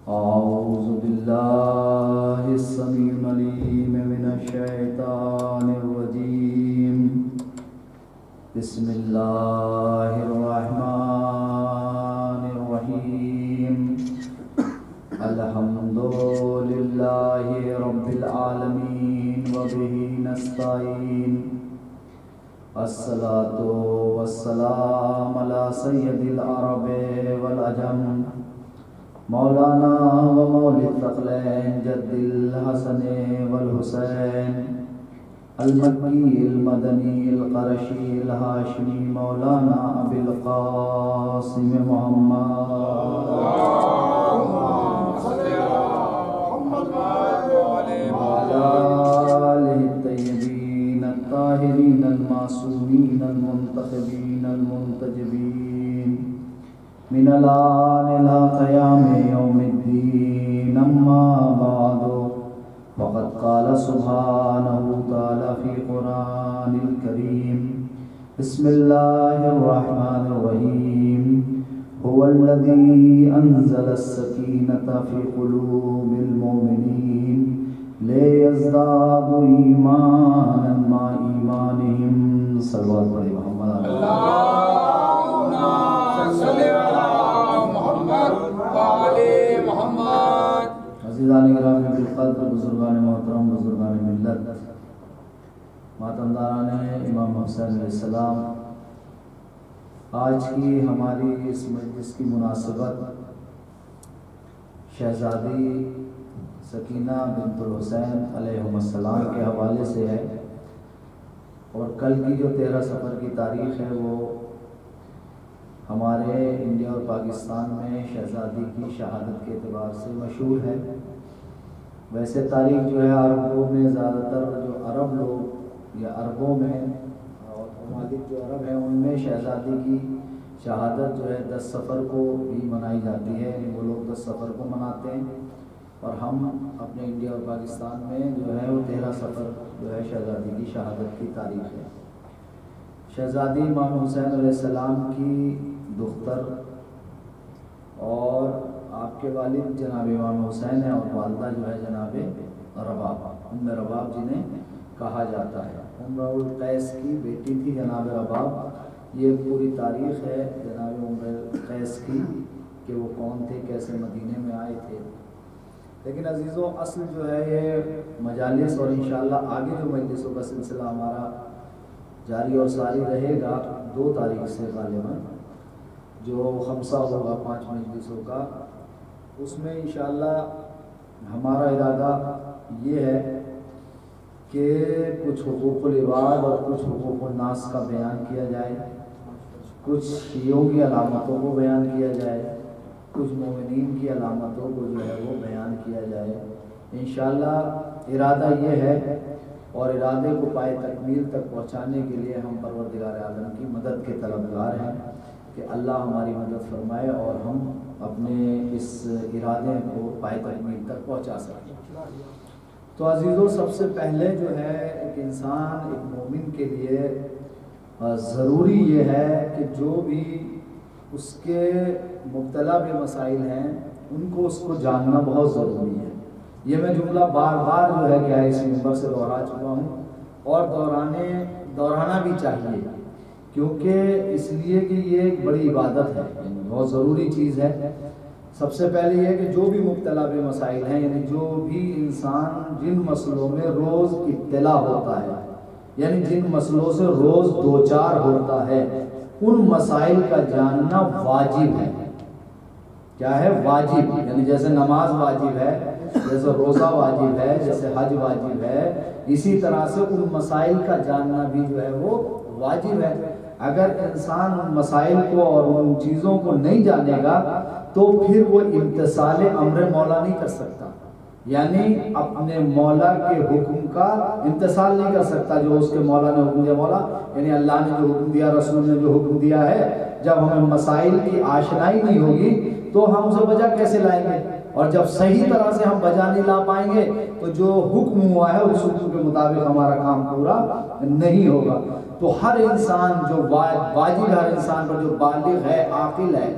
أعوذ بالله السميع العليم من الشيطان الرجيم. بسم الله الرحمن الرحيم. الحمد لله رب العالمين وبه نستعين. الصلاة والسلام على سيد العرب والعجم مولانا ومولى الثقلين جد الحسن والحسين المكي المدني القرشي الهاشمي مولانا أبي القاسم محمد وعلى آله الطيبين الطاهرين المعصومين المنتخبين المنتجبين من الآن إلى قيام يوم الدين. أما بعد فقد قال سبحانه وتعالى في قرآن الكريم: بسم الله الرحمن الرحيم. هو الذي أنزل السكينة في قلوب المؤمنين ليزدادوا إيمانا مع إيمانهم. صلوات علی محمد. اللهم صل على محمد وعلى محمد. عزیزان گرامی بالقدر، بزرگان محترم، بزرگان ملت، ماتمداران امام حسین علیہ السلام، آج کی ہماری اس مجلس کی مناسبت شہزادی سکینہ بنت الحسین علیہ السلام کے حوالے سے ہے، اور کل کی جو 13 صفر کی تاریخ ہے وہ ہمارے انڈیا اور پاکستان میں شہزادی کی شہادت کے اعتبار سے مشہور ہے۔ ویسے تاریخ جو ہے عربوں میں زیادہ تر جو عرب لوگ یا عربوں میں اور ممالک جو عرب ہیں ان میں شہزادی کی شہادت جو ہے 10 صفر کو بھی منائی جاتی ہے، یعنی وہ لوگ 10 صفر کو مناتے ہیں، اور ہم اپنے انڈیا اور پاکستان میں جو ہے وہ 13 صفر جو ہے شہزادی کی شہادت کی تاریخ ہے۔ شہزادی امام حسین علیہ السلام کی دختر اور آپ کے والد جناب امام حسین ہیں، اور والدہ جو ہے جناب رباب، ام رباب جنہیں کہا جاتا ہے۔ امرؤ القیس کی بیٹی تھی جناب رباب۔ یہ پوری تاریخ ہے جناب امرؤ القیس کی کہ وہ کون تھے، کیسے مدینے میں آئے تھے۔ لیکن عزیزوں، اصل جو ہے یہ مجالس اور انشاءاللہ آگے جو مجلسوں کا سلسلہ ہمارا جاری اور ساری رہے گا 2 تاریخ سے غالباً، جو خمسہ ہوگا 5 مجلسوں کا، اس میں انشاءاللہ ہمارا ارادہ یہ ہے کہ کچھ حقوق العباد اور کچھ حقوق الناس کا بیان کیا جائے، کچھ شیعوں کی علامتوں کو بیان کیا جائے، کچھ مومنین کی علامتوں کو جو ہے وہ بیان کیا جائے۔ انشاءاللہ ارادہ یہ ہے، اور ارادے کو پائے تکمیل تک پہنچانے کے لیے ہم پروردگار عالم کی مدد کے طلبگار ہیں کہ اللہ ہماری مدد فرمائے اور ہم اپنے اس ارادے کو پائے تکمیل تک پہنچا سکیں۔ تو عزیزوں، سب سے پہلے جو ہے ایک انسان، ایک مومن کے لیے ضروری یہ ہے کہ جو بھی اس کے مبتلا بھی مسائل ہیں ان کو اس کو جاننا بہت ضروری ہے۔ یہ میں جملہ بار بار جو ہے کیا اس منبر سے دہرا چکا ہوں، اور دہرانا بھی چاہیے، کیونکہ اس لیے کہ یہ ایک بڑی عبادت ہے، یعنی بہت ضروری چیز ہے۔ سب سے پہلے یہ کہ جو بھی مبتلا بے مسائل ہیں، یعنی جو بھی انسان جن مسئلوں میں روز ابتلا ہوتا ہے، یعنی جن مسئلوں سے روز دوچار ہوتا ہے، ان مسائل کا جاننا واجب ہے۔ کیا ہے؟ واجب، یعنی جیسے نماز واجب ہے، جیسے روزہ واجب ہے، جیسے حج واجب ہے، اسی طرح سے ان مسائل کا جاننا بھی جو ہے وہ واجب ہے۔ اگر انسان ان مسائل کو اور ان چیزوں کو نہیں جانے گا تو پھر وہ امتثال امر مولا نہیں کر سکتا، یعنی اپنے مولا کے حکم کا امتثال نہیں کر سکتا جو اس کے مولا نے حکم دیا۔ مولا یعنی اللہ نے جو حکم دیا، رسول نے جو حکم دیا ہے، جب ہمیں مسائل کی آشنائی نہیں ہوگی تو ہم اسے بجا کیسے لائیں گے؟ اور جب صحیح طرح سے ہم بجا نہیں لا پائیں گے تو جو حکم ہوا ہے اس حکم کے مطابق ہمارا کام پورا نہیں ہوگا۔ تو ہر انسان جو واجب، ہر انسان پر جو بالغ ہے، عاقل ہے،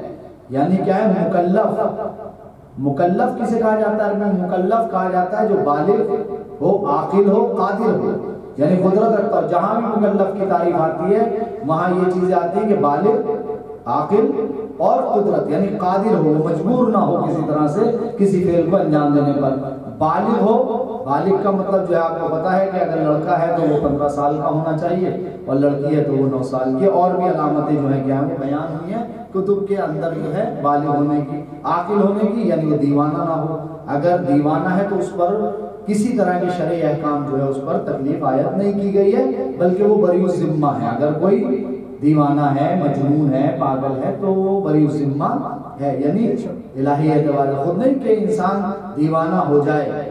یعنی کیا ہے؟ مکلف، مکلف کسے کہا جاتا ہے؟ مکلف کہا جاتا ہے جو بالغ ہو، عاقل ہو، قادر ہو، یعنی قدرت رکھتا ہو۔ جہاں بھی مکلف کی تعریف آتی ہے وہاں یہ چیزیں آتی ہیں کہ بالغ، عاقل اور قدرت، یعنی قادر ہو، مجبور نہ ہو کسی طرح سے کسی فعل کو انجام دینے پر۔ بالغ ہو، بالغ کا مطلب جو ہے آپ کو پتا ہے کہ اگر لڑکا ہے تو وہ 15 سال کا ہونا چاہیے اور لڑکی ہے تو وہ 9 سال کی، اور بھی علامتیں جو ہیں کیا وہ بیان ہوئی ہیں کتب کے اندر جو ہے بالغ ہونے کی۔ عاقل ہونے کی یعنی وہ دیوانہ نہ ہو، اگر دیوانہ ہے تو اس پر کسی طرح کے شرعی احکام جو ہے اس پر تکلیف عائد نہیں کی گئی ہے، بلکہ وہ بری الذمہ ہے۔ اگر کوئی دیوانہ ہے، مجنون ہے، پاگل ہے تو وہ بری الذمہ ہے، یعنی الہی اعتبار خود نہیں کہ انسان دیوانہ ہو جائے،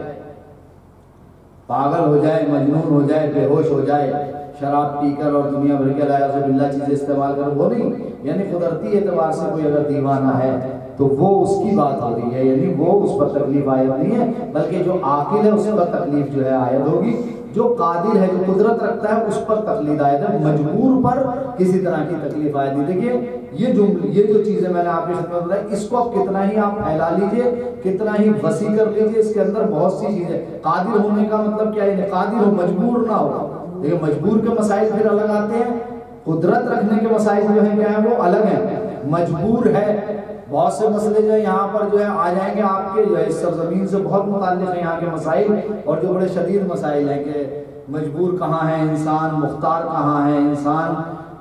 پاگل ہو جائے، مجنون ہو جائے، بے ہوش ہو جائے، شراب پی کر اور دنیا بھر کے لا یعوذ باللہ چیزیں استعمال کر، وہ نہیں، یعنی قدرتی اعتبار سے کوئی اگر دیوانہ ہے تو وہ اس کی بات ہو رہی ہے، یعنی وہ اس پر تکلیف عائد نہیں ہے، بلکہ جو عاقل ہے اس پر تکلیف جو ہے عائد ہوگی، جو قادر ہے، جو قدرت رکھتا ہے اس پر تکلیف عائد ہے، مجبور پر کسی طرح کی تکلیف عائد نہیں۔ دیکھیے یہ جو چیزیں میں نے آپ کی خدمت میں بتائی، اس کو آپ کتنا ہی آپ پھیلا لیجئے، کتنا ہی وسیع کر لیجئے، اس کے اندر بہت سی چیزیں۔ قادر ہونے کا مطلب کیا ہے؟ قادر ہو، مجبور نہ ہو۔ دیکھیں مجبور کے مسائل پھر الگ آتے ہیں، قدرت رکھنے کے مسائل جو ہیں کیا ہیں وہ الگ ہیں۔ مجبور ہے، بہت سے مسئلے جو ہے یہاں پر جو ہے آ جائیں گے آپ کے جو ہے اس سرزمین سے بہت متعلق ہیں یہاں کے مسائل، اور جو بڑے شدید مسائل ہیں کہ مجبور کہاں ہے انسان، مختار کہاں ہے انسان،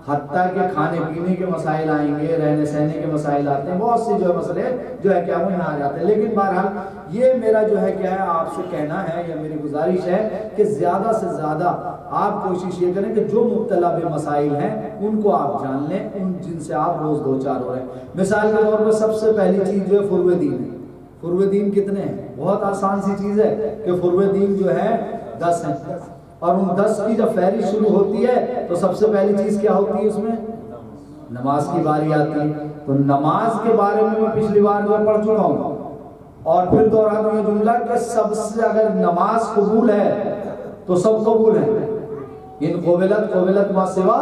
حتیٰ کہ کھانے پینے کے مسائل آئیں گے، رہنے سہنے کے مسائل آتے ہیں، بہت سے جو ہے مسئلے جو ہے کیا وہ یہاں آ جاتے ہیں۔ لیکن بہرحال یہ میرا جو ہے کیا ہے آپ سے کہنا ہے یا میری گزارش ہے کہ زیادہ سے زیادہ آپ کوشش یہ کریں کہ جو مبتلا بے مسائل ہیں ان کو آپ جان لیں، ان جن سے آپ روز دو چار ہو رہے ہیں۔ مثال کے طور پر سب سے پہلی چیز جو ہے فروع دین ہے۔ فروع دین کتنے ہیں؟ بہت آسان سی چیز ہے کہ فروع دین جو ہے 10 ہیں، اور ان 10 کی جب فہرست شروع ہوتی ہے تو سب سے پہلی چیز کیا ہوتی ہے؟ اس میں نماز کی باری آتی ہے۔ تو نماز کے بارے میں پچھلی بار جو پڑھ چکا ہوں، اور پھر دوہرا دوں یہ جملہ کہ سب سے اگر نماز قبول ہے تو سب قبول ہیں۔ ان قبلت قبلت ما سوا،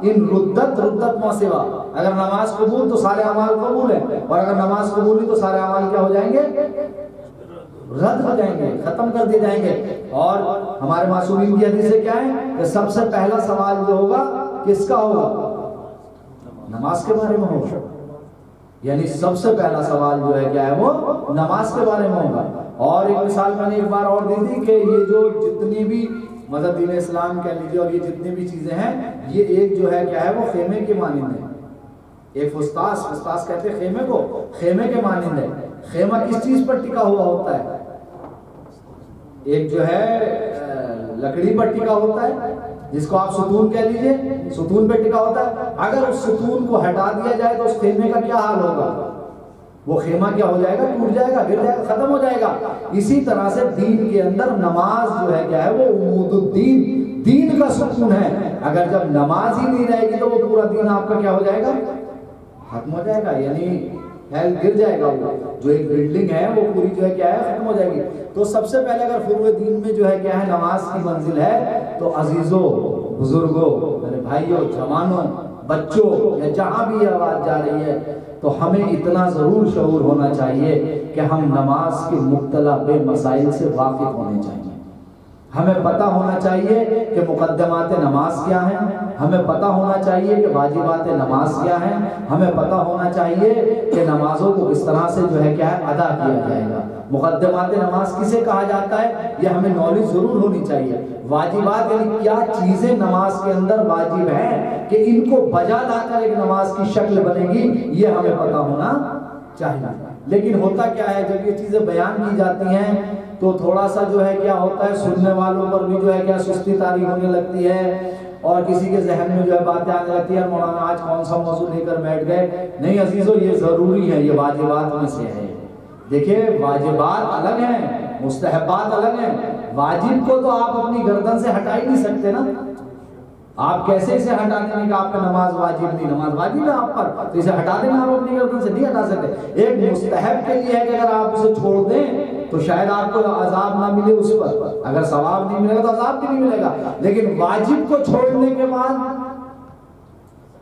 ان ردت ردت ما سوا۔ اگر نماز قبول تو سارے اعمال قبول ہیں، اور اگر نماز قبول نہیں تو سارے اعمال کیا ہو جائیں گے؟ رد ہو جائیں گے، ختم کر دیے جائیں گے۔ اور ہمارے معصومین کی حدیث سے کیا ہے کہ سب سے پہلا سوال جو ہوگا کس کا ہوگا؟ نماز کے بارے میں ہوگا، یعنی سب سے پہلا سوال جو ہے کیا ہے وہ نماز کے بارے میں ہوگا۔ اور ایک مثال میں نے ایک بار اور دی تھی کہ یہ جو جتنی بھی مذہب دین اسلام کہہ لیجیے اور یہ جتنی بھی چیزیں ہیں، یہ ایک جو ہے کیا ہے وہ خیمے کے مانند ہے۔ ایک فستاس کہتے ہیں خیمے کو، خیمے کے مانند ہے۔ خیمہ کس چیز پر ٹکا ہوا ہوتا ہے؟ ایک جو ہے لکڑی پر ٹکا ہوتا ہے جس کو آپ ستون کہہ لیجئے، ستون پہ ٹکا ہوتا ہے۔ اگر اس ستون کو ہٹا دیا جائے تو اس خیمے کا کیا حال ہوگا؟ وہ خیمہ کیا ہو جائے گا؟ ٹوٹ جائے گا، گر جائے گا، ختم ہو جائے گا۔ اسی طرح سے دین کے اندر نماز جو ہے کیا ہے وہ عمود الدین، دین کا ستون ہے۔ اگر جب نماز ہی نہیں رہے گی تو وہ پورا دین آپ کا کیا ہو جائے گا؟ ختم ہو جائے گا، یعنی پھیل گر جائے گا۔ وہ جو ایک بلڈنگ ہے وہ پوری جو ہے کیا ہے ختم ہو جائے گی۔ تو سب سے پہلے اگر فروع دین میں جو ہے کیا ہے نماز کی منزل ہے تو عزیزوں، بزرگوں، میرے بھائیوں، جوانوں، بچوں، یا جہاں بھی یہ آواز جا رہی ہے، تو ہمیں اتنا ضرور شعور ہونا چاہیے کہ ہم نماز کے مبتلا بے مسائل سے واقف ہونے چاہیے۔ ہمیں پتہ ہونا چاہیے کہ مقدمات نماز کیا ہیں، ہمیں پتہ ہونا چاہیے کہ واجبات نماز کیا ہیں، ہمیں پتہ ہونا چاہیے کہ نمازوں کو کس طرح سے جو ہے کیا ہے ادا کیا جائے گا۔ مقدمات نماز کسے کہا جاتا ہے یہ ہمیں نالج ضرور ہونی چاہیے۔ واجبات یعنی کیا چیزیں نماز کے اندر واجب ہیں کہ ان کو بجا لا کر ایک نماز کی شکل بنے گی، یہ ہمیں پتہ ہونا چاہیے۔ لیکن ہوتا کیا ہے جب یہ چیزیں بیان کی جاتی ہیں تو تھوڑا سا جو ہے کیا ہوتا ہے سننے والوں پر بھی جو ہے کیا سستی طاری ہونے لگتی ہے، اور کسی کے ذہن میں جو ہے باتیں آنے لگتی ہیں مولانا آج کون سا موضوع لے کر بیٹھ گئے۔ نہیں عزیزو، یہ ضروری ہے، یہ واجبات میں سے ہے۔ دیکھیں واجبات الگ ہیں، مستحبات الگ ہیں۔ واجب کو تو آپ اپنی گردن سے ہٹا ہی نہیں سکتے نا۔ آپ کیسے اسے ہٹا دیں گے؟ آپ کا نماز واجب نہیں، نماز واجب ہے آپ پر، تو اسے ہٹا دینا آپ اپنی گردن سے نہیں ہٹا سکتے۔ ایک مستحب کے لیے ہے کہ اگر آپ اسے چھوڑ دیں تو شاید آپ کو عذاب نہ ملے اس پر، اگر ثواب نہیں ملے گا تو عذاب بھی نہیں ملے گا۔ لیکن واجب کو چھوڑنے کے بعد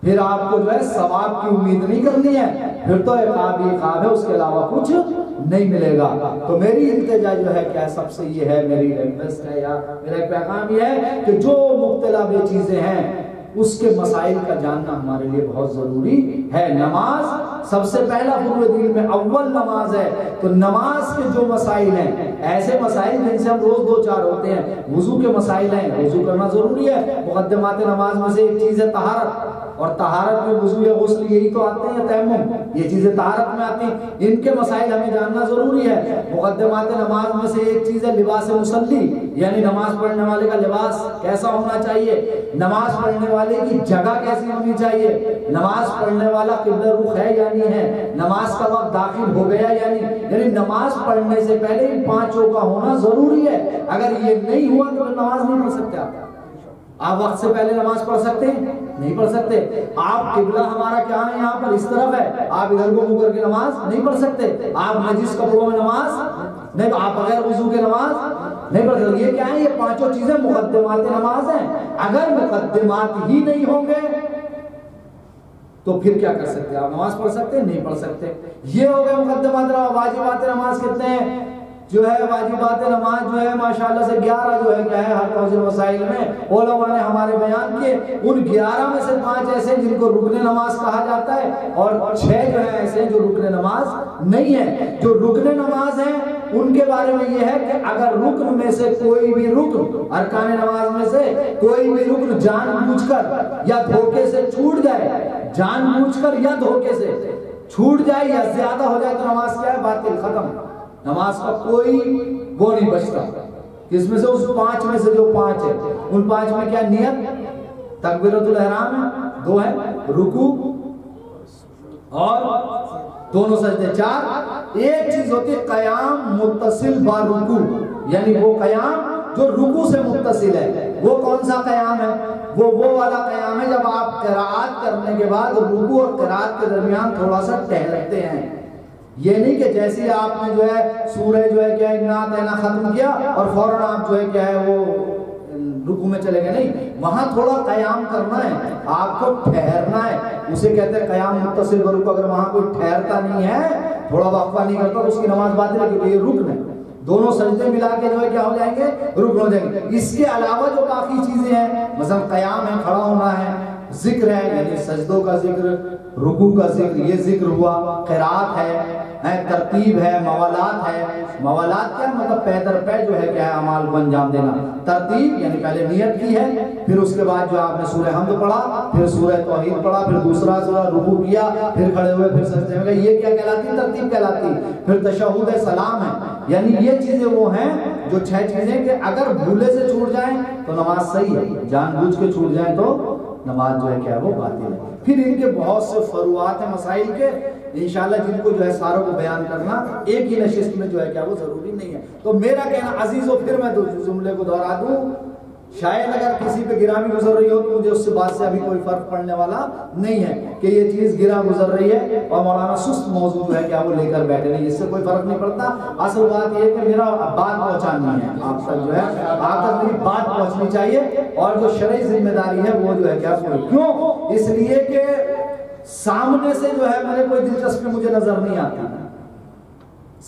پھر آپ کو جو ہے ثواب کی امید نہیں کرنی ہے، پھر تو عقاب ہی عقاب ہے، اس کے علاوہ کچھ نہیں ملے گا۔ تو میری التجا جو ہے کیا سب سے یہ ہے، میری ریکویسٹ ہے یا میرا ایک پیغام یہ ہے کہ جو مبتلا بے چیزیں ہیں اس کے مسائل کا جاننا ہمارے لیے بہت ضروری ہے۔ نماز سب سے پہلا فرض دین میں اول نماز ہے، تو نماز کے جو مسائل ہیں، ایسے مسائل جن سے ہم روز دو چار ہوتے ہیں، وضو کے مسائل ہیں، وضو کرنا ضروری ہے، مقدمات نماز میں سے ایک چیز ہے طہارت، اور طہارت میں وضو یا غسل یہی تو آتے ہیں، تیمم، یہ چیزیں طہارت میں آتی ہیں، ان کے مسائل ہمیں جاننا ضروری ہے۔ مقدمات نماز میں سے ایک چیز ہے لباس مصلی، یعنی نماز پڑھنے والے کا لباس کیسا ہونا چاہیے، نماز پڑھنے والے کی جگہ کیسی ہونی چاہیے، نماز پڑھنے والا قبلہ رخ ہے یا نہیں ہے، نماز کا وقت داخل ہو گیا یا نہیں، یعنی نماز پڑھنے سے پہلے ان پانچوں کا ہونا ضروری ہے۔ اگر یہ نہیں ہوا تو نماز نہیں پڑھ سکتے آپ وقت سے پہلے نماز پڑھ سکتے ہیں؟ نہیں پڑھ سکتے۔ آپ قبلہ ہمارا کیا ہے، یہاں پر اس طرف ہے، آپ ادھر کو منہ کر کے نماز نہیں پڑھ سکتے۔ آپ نجس کپڑوں میں نماز نہیں، آپ بغیر وضو کے نماز نہیں پڑھ سکتے۔ یہ کیا ہے، یہ پانچوں چیزیں مقدمات نماز ہیں۔ اگر مقدمات ہی نہیں ہوں گے تو پھر کیا کر سکتے ہیں، آپ نماز پڑھ سکتے ہیں؟ نہیں پڑھ سکتے۔ یہ ہو گئے مقدمات نماز۔ واجبات نماز کتنے ہیں؟ جو ہے واجبات نماز جو ہے ماشاءاللہ سے 11 جو ہے کیا ہے، ہر طرح سے مسائل میں علماء نے ہمارے بیان کیے۔ ان 11 میں سے 5 ایسے جن کو رکن نماز کہا جاتا ہے، اور 6 جو ہے ایسے جو رکن نماز نہیں ہے۔ جو رکن نماز ہیں ان کے بارے میں یہ ہے کہ اگر رکن میں سے کوئی بھی رکن، ارکان نماز میں سے کوئی بھی رکن جان بوجھ کر یا دھوکے سے چھوٹ جائے، جان بوجھ کر یا دھوکے سے چھوٹ جائے یا زیادہ ہو جائے تو نماز کیا ہے، باطل، ختم۔ نماز کا کوئی وہ نہیں بچتا۔ اس میں سے اس 5 میں سے جو 5 ہے، ان 5 میں کیا نیت، تکبیرۃ الاحرام ہے، 2 ہے رکوع اور دونوں سجدے، 4۔ ایک چیز ہوتی ہے قیام متصل با رکوع، یعنی وہ قیام جو رکوع سے متصل ہے۔ وہ کون سا قیام ہے؟ وہ والا قیام ہے جب آپ قرات کرنے کے بعد رکوع اور قرات کے درمیان تھوڑا سا ٹہلتے ہیں۔ یہ نہیں کہ جیسے آپ نے جو ہے سورہ جو ہے کیا انا اعطیناک ختم کیا اور فوراً آپ جو ہے کیا ہے وہ رکوع میں چلے گئے، نہیں، وہاں تھوڑا قیام کرنا ہے، آپ کو ٹھہرنا ہے، اسے کہتے ہیں قیام متصل برکوع۔ اگر وہاں کوئی ٹھہرتا نہیں ہے، تھوڑا وقفہ نہیں کرتا تو اس کی نماز باطل ہے، کیونکہ یہ رکن ہے۔ دونوں سجدے ملا کے جو ہے کیا ہو جائیں گے، رکن ہو جائیں گے۔ اس کے علاوہ جو باقی چیزیں ہیں، مثلا قیام ہے، کھڑا ہونا ہے، ذکر ہے یعنی سجدوں کا ذکر، رکوع کا ذکر، یہ ذکر ہوا، قرات ہے، ترتیب ہے، موالات ہے۔ موالات کیا مطلب پے در پے جو ہے کیا ہے اعمال کو انجام دینا۔ ترتیب یعنی پہلے نیت کی ہے، پھر اس کے بعد جو آپ نے سورہ حمد پڑھا، پھر سورہ توحید پڑھا، پھر دوسرا سورہ رکوع کیا، پھر کھڑے ہوئے، پھر سجدے میں گئے، یہ کیا کہلاتی ہے، ترتیب کہلاتی۔ پھر تشہد سلام ہے، یعنی یہ چیزیں وہ ہیں جو 6 چیزیں کہ اگر بھولے سے چھوٹ جائیں تو نماز صحیح ہے، جان بوجھ کے چھوٹ جائیں تو نماز جو ہے کیا وہ باطل ہے۔ پھر ان کے بہت سے فروعات ہیں مسائل کے، انشاءاللہ جن کو جو ہے ساروں کو بیان کرنا ایک ہی نشست میں جو ہے کیا وہ ضروری نہیں ہے۔ تو میرا کہنا عزیزو، پھر میں جملے کو دہرا دوں، شاید اگر کسی پہ گرہ بھی گزر رہی ہو تو مجھے اس سے بات سے ابھی کوئی فرق پڑنے والا نہیں ہے کہ یہ چیز گرہ گزر رہی ہے اور مولانا سست موضوع جو ہے کیا وہ لے کر بیٹھے نہیں، اس سے کوئی فرق نہیں پڑتا۔ اصل بات یہ ہے کہ میرا بات پہنچانی ہے آپ تک، جو ہے آپ تک میری بات پہنچنی چاہیے، اور جو شرعی ذمہ داری ہے وہ جو ہے کیا پوری۔ کیوں؟ اس لیے کہ سامنے سے جو ہے میرے کوئی دلچسپی مجھے نظر نہیں آتی،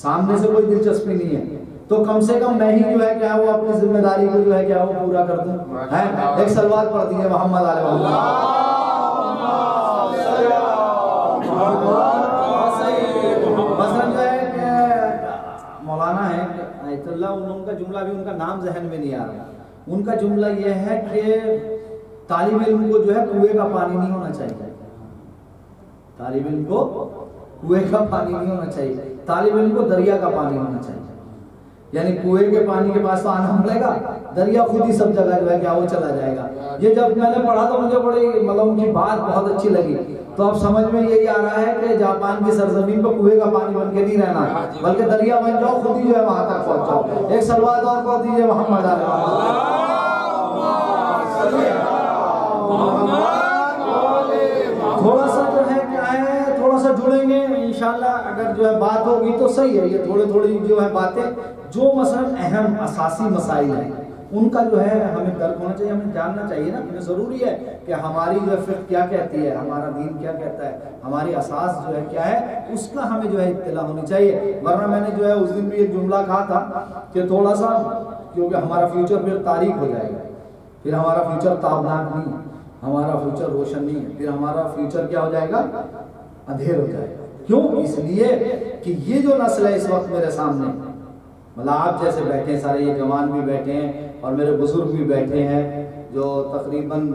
سامنے سے کوئی دلچسپی نہیں ہے، تو کم سے کم میں ہی جو ہے کیا وہ اپنی ذمہ داری کو جو ہے کیا وہ پورا کر دوں۔ ایک صلوات پڑھ دیجیے محمد علیہ وسلم۔ مثلا جو ہے کہ مولانا ہے آیت اللہ، ان کا جملہ بھی ان کا نام ذہن میں نہیں آ رہا، ان کا جملہ یہ ہے کہ طالب علم کو جو ہے کنویں کا پانی نہیں ہونا چاہیے، طالب علم کو کنویں کا پانی نہیں ہونا چاہیے، طالب علم کو دریا کا پانی ہونا چاہیے۔ یعنی کنویں کے پانی کے پاس تو آنا پڑے گا، دریا خود ہی سب جگہ جو ہے کیا وہ چلا جائے گا۔ یہ جب میں نے پڑھا تو مجھے بڑی مطلب ان کی بات بہت اچھی لگی۔ تو اب سمجھ میں یہی آ رہا ہے کہ جاپان کی سرزمین پہ کنویں کا پانی بن کے نہیں رہنا، بلکہ دریا بن جاؤ، خود ہی جو ہے وہاں تک پہنچ جاؤ۔ ایک صلوات اور پڑھ دیجیے محمد علیہ تھوڑا سا جو ہے کیا ہے تھوڑا سا جڑیں گے انشاءاللہ، اگر جو ہے بات ہوگی تو صحیح ہے۔ یہ تھوڑی جو ہے باتیں جو مثلا اہم اساسی مسائل ہیں ان کا جو ہے ہمیں درک ہونا چاہیے، ہمیں جاننا چاہیے نا، ہمیں ضروری ہے کہ ہماری جو فقہ کیا کہتی ہے، ہمارا دین کیا کہتا ہے، ہماری اساس جو ہے کیا ہے، اس کا ہمیں جو ہے اطلاع ہونی چاہیے. ورنہ میں نے جو ہے اس دن بھی ایک جملہ کہا تھا کہ تھوڑا سا، کیونکہ ہمارا فیوچر پھر تاریک ہو جائے گا، پھر ہمارا فیوچر تابناک نہیں ہے، ہمارا فیوچر روشن نہیں ہے، پھر ہمارا فیوچر کیا ہو جائے گا، اندھیر ہو جائے گا. کیوں؟ اس لیے کہ یہ جو نسل ہے اس وقت میرے سامنے، مطلب آپ جیسے بیٹھے ہیں سارے، یہ جوان بھی بیٹھے ہیں اور میرے بزرگ بھی بیٹھے ہیں جو تقریباً،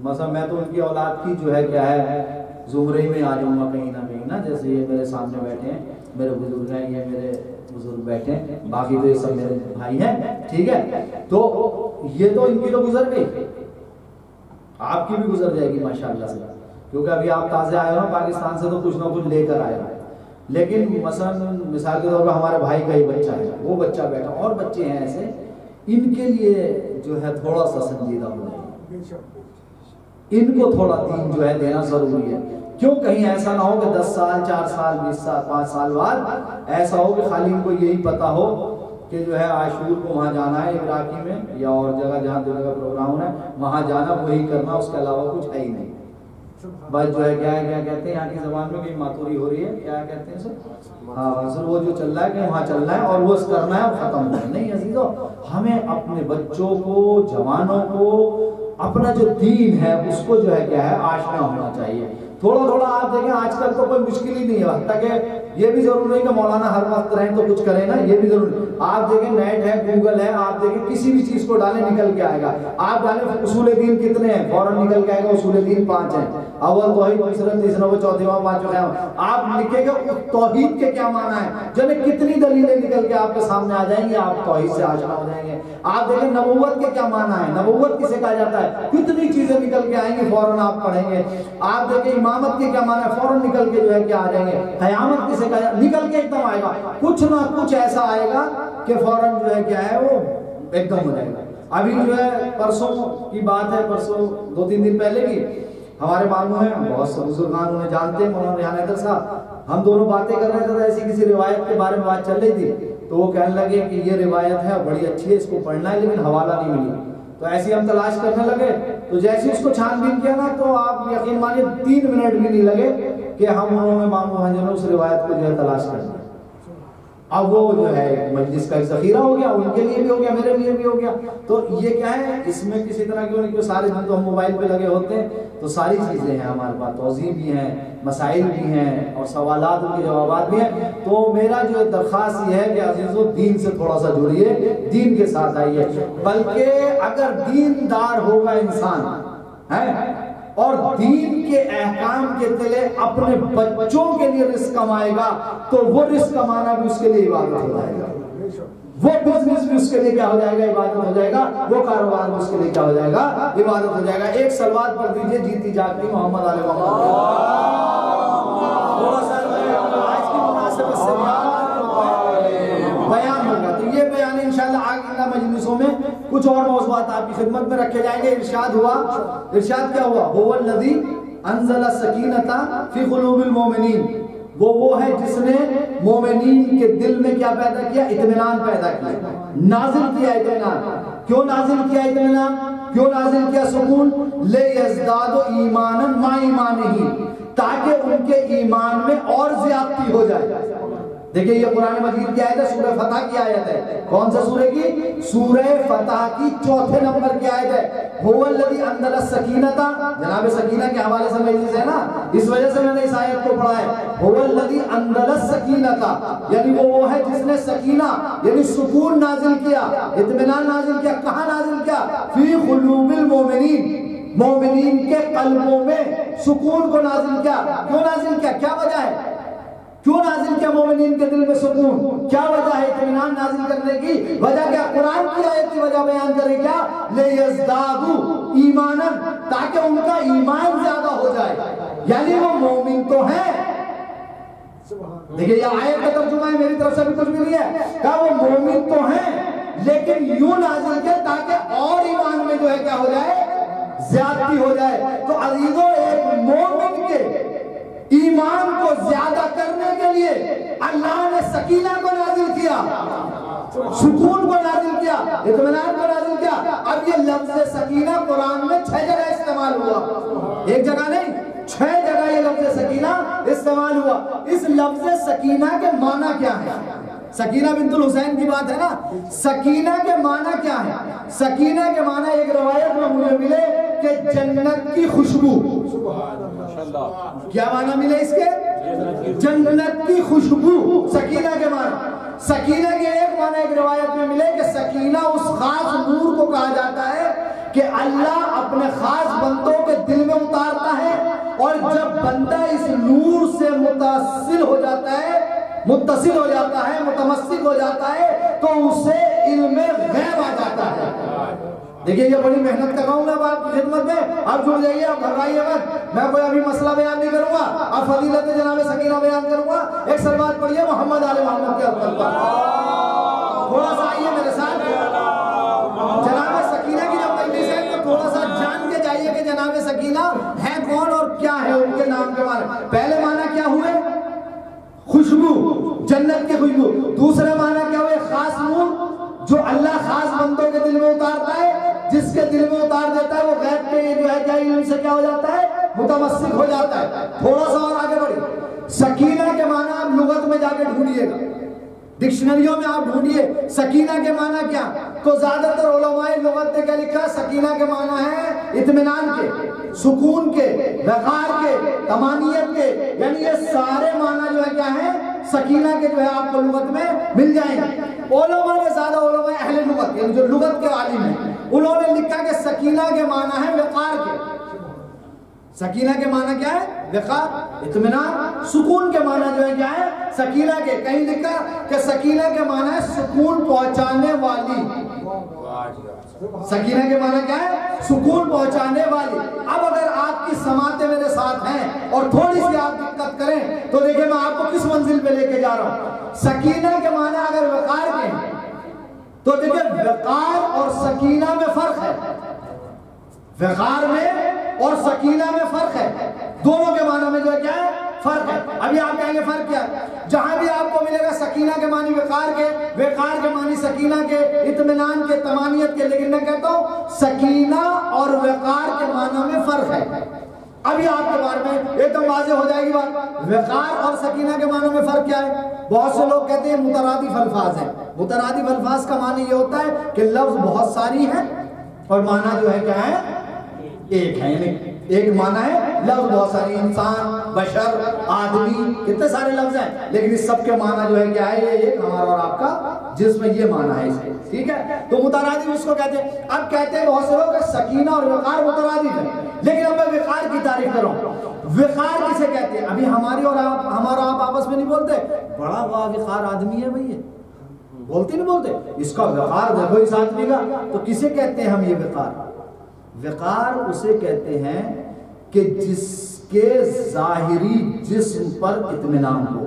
مثلا میں تو ان کی اولاد کی جو ہے کیا ہے زمرے میں آ جاؤں گا کہیں نہ کہیں نا. جیسے یہ میرے سامنے بیٹھے ہیں میرے بزرگ ہیں، یہ میرے بزرگ بیٹھے ہیں، باقی تو یہ سب میرے بھائی ہیں، ٹھیک ہے. تو یہ تو ان کی تو گزر گئی، آپ کی بھی گزر جائے گی ماشاءاللہ سے، کیونکہ ابھی آپ تازے آئے ہو پاکستان سے تو کچھ نہ کچھ لے کر آئے ہو. لیکن مثال کے طور پر ہمارے بھائی کا ہی بچہ ہے، وہ بچہ بیٹھا، اور بچے ہیں ایسے، ان کے لیے جو ہے تھوڑا سا سنجیدہ ہو جائے، ان کو تھوڑا دین جو ہے دینا ضروری ہے. کیوں؟ کہیں ایسا نہ ہو کہ 10 سال 4 سال 20 سال 5 سال بعد ایسا ہو کہ خالی ان کو یہی پتا ہو کہ جو ہے عاشور کو وہاں جانا ہے عراقی میں یا اور جگہ جہاں جگہ پروگرام ہے وہاں جانا، وہی کرنا، اس کے علاوہ کچھ ہے ہی نہیں. بس جو ہے کیا کہتے ہیں یہاں کی زبان میں کہ ماتوری ہو رہی ہے، کیا کہتے ہیں سر، ہاں سر، وہ جو چل رہا ہے کہ وہاں چلنا ہے اور وہ کرنا ہے اور ختم ہونا ہے. نہیں عزیزو، ہمیں اپنے بچوں کو، جوانوں کو اپنا جو دین ہے اس کو جو ہے کیا ہے آشنا ہونا چاہیے. تھوڑا تھوڑا آپ دیکھیں آج کل تو کوئی مشکل ہی نہیں ہے، حتیٰ کہ یہ بھی ضروری نہیں کہ مولانا ہر وقت رہیں تو کچھ کریں نا، یہ بھی ضروری. آپ دیکھیں نیٹ ہے، گوگل ہے، آپ دیکھیں کسی بھی چیز کو ڈالیں نکل کے آئے گا. آپ ڈالیں اصول دین کتنے ہیں، فوراً نکل کے آئے گا اصول دین 5 ہیں، اول توحید، دوسرا تیسرا وہ چوتھواں پانچواں. آپ لکھیں گے توحید کے کیا معنی ہے، جب کتنی دلیلیں نکل کے آپ کے سامنے آ جائیں گی، آپ توحید سے آشنا ہو جائیں گے. آپ دیکھیں نبوت کے کیا معنی ہے، نبوت کسے کہا جاتا ہے، کتنی چیزیں نکل کے آئیں گی، فوراً آپ پڑھیں گے. آپ دیکھیں امامت کے کیا معنی ہے، فوراً نکل کے جو ہے کیا آ جائیں گے. قیامت کسے کہا جاتا ہے، نکل کے ایک دم آئے گا، کچھ نہ کچھ ایسا آئے گا کہ فوراً جو ہے کیا ہے وہ ایک دم ہو جائے گا. ابھی جو ہے پرسوں کی بات ہے، پرسوں 2-3 دن پہلے کی، ہمارے معلوم ہیں بہت سے بزرگان انہیں جانتے ہیں، مولانا ریحان حیدر صاحب، ہم دونوں باتیں کر رہے تھے، ایسی کسی روایت کے بارے میں بات چل رہی تھی، تو وہ کہنے لگے کہ یہ روایت ہے بڑی اچھی ہے، اس کو پڑھنا ہے، لیکن حوالہ نہیں ملی. تو ایسے ہم تلاش کرنے لگے، تو جیسے اس کو چھان بین کیا نا، تو آپ یقین مانیے 3 منٹ بھی نہیں لگے کہ ہم انہوں نے ماموں ہیں جنہوں اس روایت کو جو ہے تلاش کر دیا. اب وہ جو ہے مجلس کا ایک ذخیرہ ہو گیا، ان کے لیے بھی ہو گیا، میرے لیے بھی ہو گیا. تو یہ کیا ہے، اس میں کسی طرح کی نہیں، سارے دن تو ہم موبائل پہ لگے ہوتے ہیں، تو ساری چیزیں ہیں ہمارے پاس، توضیح بھی ہیں، مسائل بھی ہیں اور سوالات ان کے جوابات بھی ہیں. تو میرا جو درخواست یہ ہے کہ عزیزو دین سے تھوڑا سا جڑیے، دین کے ساتھ آئیے. بلکہ اگر دیندار ہوگا انسان ہے اور دین کے احکام کے تلے اپنے بچوں کے لیے رزق کمائے گا، تو وہ رزق کمانا بھی اس کے لیے عبادت ہو جائے گا، وہ بزنس بھی اس کے لیے کیا ہو جائے گا، عبادت ہو جائے گا، وہ کاروبار بھی اس کے لیے کیا ہو جائے گا، عبادت ہو جائے گا. ایک صلوات پڑھ دیجئے جیتی جاگتی محمد علیہ محمد. تھوڑا سا آج کی مناسبت سے بیان ہوگا، تو یہ بیان انشاءاللہ آگے مجلسوں میں کچھ اور موضوعات آپ کی خدمت میں رکھے جائیں گے. ارشاد ہوا، ارشاد کیا ہوا، هو الذی انزل السکینۃ فی قلوب المؤمنین، وہ ہے جس نے مومنین کے دل میں کیا پیدا کیا، اطمینان پیدا کیا، نازل کیا اطمینان. کیوں نازل کیا اطمینان، کیوں نازل کیا سکون، لیزدادوا ایمانا مع ایمانہم، تاکہ ان کے ایمان میں اور زیادتی ہو جائے. دیکھیں یہ قرآن مجید کی آیت ہے، سورہ فتح کی آیت ہے. کون سے سورہ کی، سورہ فتح کی 4 نمبر کی آیت ہے. هو الذی انزل السکینۃ، جناب سکینہ کے حوالے سے مجلس ہے نا، اس وجہ سے میں نے اس آیت کو پڑھا ہے. هو الذی انزل السکینۃ، یعنی وہ ہے جس نے سکینہ یعنی سکون نازل کیا، اطمینان نازل کیا. کہاں نازل کیا، فی قلوب المؤمنین، مومنین کے قلبوں میں سکون کو نازل کیا. کیوں نازل کیا، کیا وجہ ہے، کیوں نازل کیا مومنین کے دل میں سکون، کیا وجہ ہے اطمینان نازل کرنے کی وجہ کیا، قرآن کی آیت کی وجہ بیان کرے کیا، لیزدادوا ایمانا، تاکہ ان کا ایمان زیادہ ہو جائے. یعنی وہ مومن تو ہیں، دیکھیں یہ آیت کا ترجمہ ہے، میری طرف سے بھی کچھ بھی نہیں ہے، کہا وہ مومن تو ہیں لیکن یوں نازل کیا تاکہ اور ایمان میں جو ہے کیا ہو جائے، زیادتی ہو جائے. تو عزیزو ایک مومن کے ایمان کو زیادہ کرنے کے لیے اللہ نے سکینہ کو نازل کیا. سکون کو نازل کیا، اطمینان کو نازل کیا۔ اب یہ لفظ سکینہ قرآن میں 6 جگہ استعمال ہوا، ایک جگہ نہیں 6 جگہ یہ لفظ سکینہ استعمال ہوا۔ اس لفظ سکینہ کے معنی کیا ہے؟ سکینہ بنت الحسین کی بات ہے نا، سکینہ کے معنی کیا ہے؟ سکینہ کے معنی ایک روایت میں مجھے ملے کہ جنت کی خوشبو۔ کیا معنی ملے اس کے؟ جنت کی خوشبو سکینہ کے معنی۔ سکینہ کے ایک معنی ایک روایت میں ملے کہ سکینہ اس خاص نور کو کہا جاتا ہے کہ اللہ اپنے خاص بندوں کے دل میں اتارتا ہے، اور جب بندہ اس نور سے متصل ہو جاتا ہے، متمسک ہو جاتا ہے، تو اسے علم غیب آ جاتا ہے۔ دیکھیے یہ بڑی محنت کر رہا ہوں میں اب آپ کی خدمت میں، آپ جڑ جائیے، آپ گھبرائیے مت، میں کوئی ابھی مسئلہ بیان نہیں کروں گا، اب فضیلت جناب سکینہ بیان کروں گا۔ ایک سلوات پڑھیے محمد آل محمد کے افضل پر، تھوڑا سا آئیے میرے ساتھ۔ جناب سکینہ کی جب تقدیس ہے تو تھوڑا سا جان کے جائیے کہ جناب سکینہ ہے کون اور کیا ہے ان کے نام کے معنی۔ پہلے معنی کیا ہوئے؟ خوشبو، جنت کی خوشبو۔ دوسرے معنی کیا ہوئے؟ خاص نور، جو اللہ خاص بندوں کے دل میں اتارتا ہے، جس کے دل میں اتار دیتا ہے وہ غیب کے جو ہے کیا علم سے کیا ہو جاتا ہے؟ متمسک ہو جاتا ہے۔ تھوڑا سا اور آگے بڑھیں، سکینہ کے معنی آپ لغت میں جا کے ڈھونڈیے گا، ڈکشنریوں میں آپ ڈھونڈیے سکینہ کے معنی کیا، تو زیادہ تر علماء لغت نے کیا لکھا؟ سکینہ کے معنی ہے اطمینان کے، سکون کے، وقار کے، طمانینت کے، یعنی یہ سارے معنی جو ہے کیا ہے سکینہ کے جو ہے آپ کو لغت میں مل جائیں گے۔ علماء نے زیادہ علماء اہل لغت یعنی جو لغت کے عالم ہیں انہوں نے لکھا کہ سکینہ کے معنی ہے وقار کے۔ سکینہ کے معنی کیا ہے؟ وقار، اطمینان، سکون کے معنی جو ہے کیا ہے سکینہ کے۔ کہیں لکھا کہ سکینہ کے معنی ہے سکون پہنچانے والی۔ سکینہ کے معنی کیا ہے؟ سکون پہنچانے والی۔ اب اگر آپ کی سماعتیں میرے ساتھ ہیں اور تھوڑی سی آپ دقت کریں تو دیکھیں میں آپ کو کس منزل پہ لے کے جا رہا ہوں۔ سکینہ کے معنی اگر وقار کے ہیں تو دیکھیں وقار اور سکینہ میں فرق ہے، وقار میں اور سکینہ میں فرق ہے، دونوں کے معنی میں جو ہے کیا ہے فرق ہے۔ ابھی آپ کہیں گے فرق کیا ہے؟ جہاں بھی آپ کو ملے گا سکینہ کے معنی وقار کے، وقار کے معنی سکینہ کے، اطمینان کے، طمانینت کے، لیکن میں کہتا ہوں سکینہ اور وقار کے معنی میں فرق ہے۔ ابھی آپ کے بارے میں ایک دم واضح ہو جائے گی بات۔ وقار اور سکینہ کے معنی میں فرق کیا ہے؟ بہت سے لوگ کہتے ہیں مترادف الفاظ ہیں۔ مترادف الفاظ کا معنی یہ ہوتا ہے کہ لفظ بہت ساری ہیں اور معنی جو ہے کیا ہے ایک ہے، یعنی ایک معنی ہے لفظ بہت ساری، انسان، بشر، آدمی، کتنے سارے لفظ ہیں، لیکن اس سب کے معنی جو ہے کیا ہے یہ ایک ہمارا اور آپ کا جسم یہ معنی ہے اس کے، ٹھیک ہے؟ تو مترادف اس کو کہتے ہیں۔ اب کہتے ہیں بہت سے لوگ کہ سکینہ اور وقار مترادف ہے، لیکن اب میں وقار کی تعریف کر رہا ہوں۔ وقار کسے کہتے ہیں؟ ابھی ہماری اور ہمارا آپ آپس میں نہیں بولتے بڑا وقار آدمی ہے بھائی، یہ بولتے نہیں بولتے اس کا وقار دیکھو اس آدمی کا، تو کسے کہتے ہیں ہم یہ وقار؟ وقار اسے کہتے ہیں کہ جس کے ظاہری جسم پر اطمینان ہو۔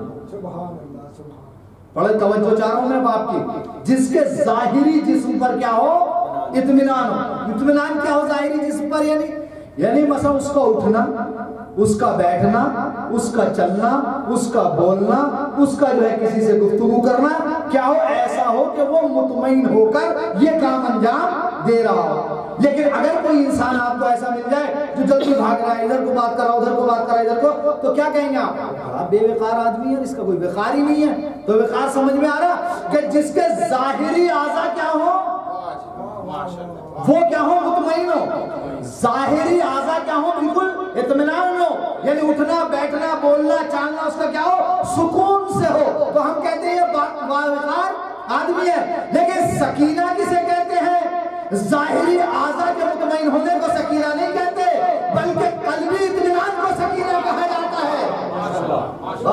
بڑے توجہ چاہ رہا ہوں میں باپ کی، جس کے ظاہری جسم پر کیا ہو اطمینان ہو۔ اطمینان کیا ہو ظاہری جسم پر؟ یعنی مثلا اس کا اٹھنا، اس کا بیٹھنا، اس کا چلنا، اس کا بولنا، اس کا جو ہے کسی سے گفتگو کرنا کیا ہو ایسا ہو کہ وہ مطمئن ہو کر یہ کام انجام دے رہا ہو۔ لیکن اگر کوئی انسان آپ کو ایسا مل جائے جو جلدی بھاگ رہا ہے، ادھر کو بات کر رہا ادھر کو بات کر رہا ادھر کو، تو کیا کہیں گے آپ؟ بڑا بے وقار آدمی ہے، اس کا کوئی وقار ہی نہیں ہے۔ تو وقار سمجھ میں آ رہا کہ جس کے ظاہری اعضاء کیا ہو وہ کیا ہو مطمئن ہو، ظاہری اعضاء کیا ہو بالکل اطمینان ہو، یعنی اٹھنا بیٹھنا بولنا چالنا اس کا کیا ہو سکون سے ہو، تو ہم کہتے ہیں یہ باوقار آدمی ہے۔ لیکن سکینہ کسے کہتے ہیں؟ ظاہری اعضاء کے مطمئن ہونے کو سکینہ نہیں کہتے، بلکہ قلبی اطمینان کو سکینہ کہا جاتا ہے۔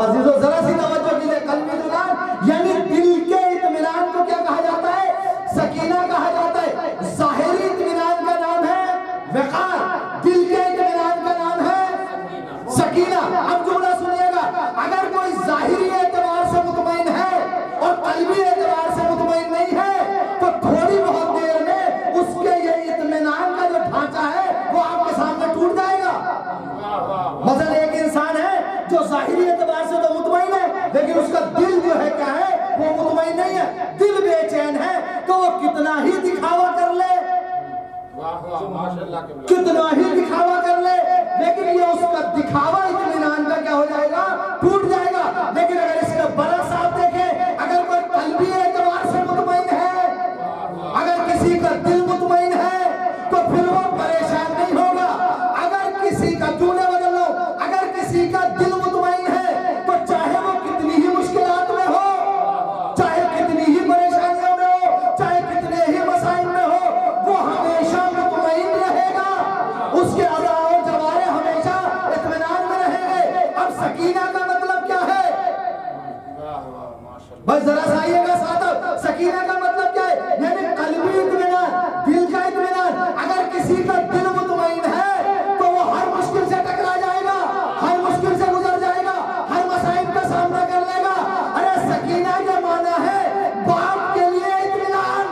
عزیزو ذرا سی توجہ کیجئے، قلبی اطمینان یعنی دل کے اطمینان کو کیا کہا جاتا ہے؟ سکینہ کہا جاتا ہے۔ ظاہری اطمینان کا نام ہے وقار، دل کے اطمینان کا نام ہے سکینہ۔ اب جملہ سنیے گا، اگر کوئی ظاہری اعتبار سے مطمئن ہے اور قلبی اعتبار سے مطمئن نہیں ہے تو تھوڑی بہت دیر میں اس کے یہ اطمینان کا جو ڈھانچہ ہے وہ آپ کے سامنے ٹوٹ جائے گا۔ مثلا ایک انسان ہے جو ظاہری اعتبار سے تو مطمئن ہے لیکن اس کا دل جو ہے کیا ہے وہ مطمئن نہیں ہے، دل بے چین تو وہ کتنا ہی دکھاوا کر لے، کتنا ہی دکھاوا کر لے، لیکن یہ اس کا دکھاوا اطمینان کا کیا ہو جائے گا؟ ٹوٹ جائے گا۔ لیکن اگر اس کا بڑا صاحب دیکھیں، اگر کوئی قلبی اعتبار سے مطمئن ہے، اگر کسی کا دل مطمئن ہے تو پھر وہ پریشان نہیں ہوگا۔ اگر کسی کا چونے بدل لو، اگر کسی کا دل مطمئن ہے تو چاہے وہ کتنی ہی مشکلات میں ہو، چاہے کتنی ہی پریشانیوں میں ہو، چاہے کتنے ہی مسائل میں ہو، وہ ہمیشہ مطمئن رہے گا، اس کے اعضاء و جوارح ہمیشہ اطمینان میں رہیں گے۔ اب سکینہ کا مطلب کیا ہے؟ بس ذرا سا آئیے گا ساتھ، سکینہ کا مطلب کیا ہے؟ یعنی قلبی اطمینان، دل کا اطمینان۔ اگر کسی کا دل مطمئن ہے تو وہ ہر مشکل سے ٹکرا جائے گا، ہر مشکل سے گزر جائے گا، ہر مسائل کا سامنا کر لے گا۔ ارے سکینہ کا معنی ہے باپ کے لیے اطمینان،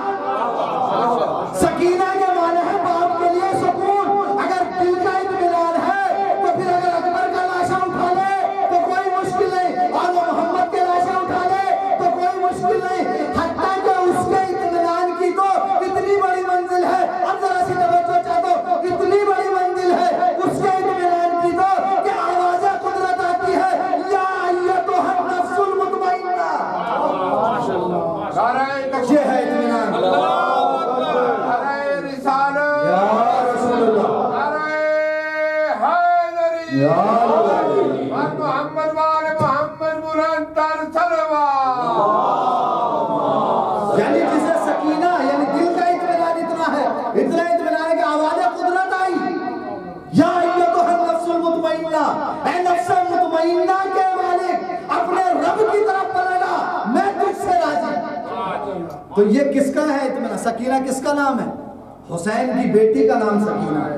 سکینہ کا معنی ہے باپ کے لیے سکون۔ اگر دل کا اطمینان ہے تو پھر اگر اکبر کا لاشا اٹھا لے تو کوئی مشکل نہیں، اور وہ محمد کے لاشا اٹھا لے تو کوئی مشکل نہیں، حتیٰ کہ اس کے اطمینان کی تو اتنی بڑی منزل ہے۔ اب ذرا سی توجہ چاہتا ہوں، اتنی بڑی منزل ہے اس کے اطمینان کی تو کہ آواز قدرت آتی ہے، یا ایتھا النفس المطمئنہ، یہ ہے اطمینان۔ نعرہ رسالت، یا رسول اللہ، نعرہ حیدری، یا اللہ، محمد وال محمد بلند تر صلوات۔ یعنی جسے سکینہ یعنی دل کا اطمینان اتنا ہے، اتنا اطمینان ہے کہ آواز قدرت آئی، یا ایتھا النفس المطمئنہ، اے نفس مطمئنہ کے مالک، اپنے رب کی طرف پلٹا، میں تجھ سے راضی۔ تو یہ کس کا ہے اطمینان؟ سکینہ کس کا نام ہے؟ حسین کی بیٹی کا نام سکینہ ہے۔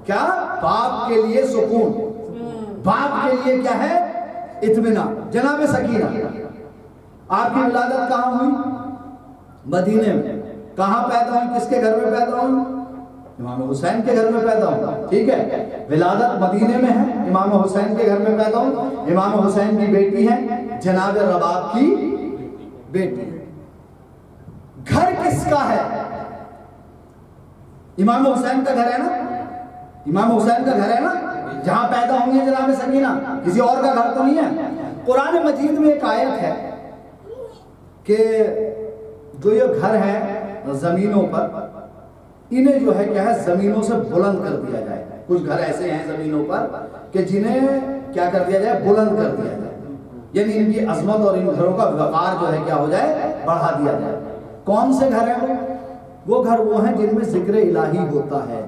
کیا؟ باپ کے لیے سکون، باپ کے لیے کیا ہے؟ اطمینان۔ جناب سکینہ، آپ کی ولادت کہاں ہوئی؟ مدینے میں۔ کہاں پیدا ہوئی؟ کس کے گھر میں پیدا ہوئی؟ امام حسین کے گھر میں پیدا ہوئی، ٹھیک ہے؟ ولادت مدینے میں ہے، امام حسین کے گھر میں پیدا ہوئی۔ امام حسین کی بیٹی ہے جناب رباب کی بیٹی۔ گھر کس کا ہے؟ امام حسین کا گھر ہے نا، امام حسین کا گھر ہے نا، جہاں پیدا ہوں گے جناب سکینہ، کسی اور کا گھر تو نہیں ہے۔ قرآن مجید میں ایک آیت ہے کہ جو یہ گھر ہے زمینوں پر، انہیں جو ہے کیا ہے زمینوں سے بلند کر دیا جائے۔ کچھ گھر ایسے ہیں زمینوں پر کہ جنہیں کیا کر دیا جائے؟ بلند کر دیا جائے، یعنی ان کی عظمت اور ان گھروں کا وقار جو ہے کیا ہو جائے؟ بڑھا دیا جائے۔ کون سے گھر ہیں وہ گھر وہ ہیں جن میں ذکر الہی ہوتا ہے،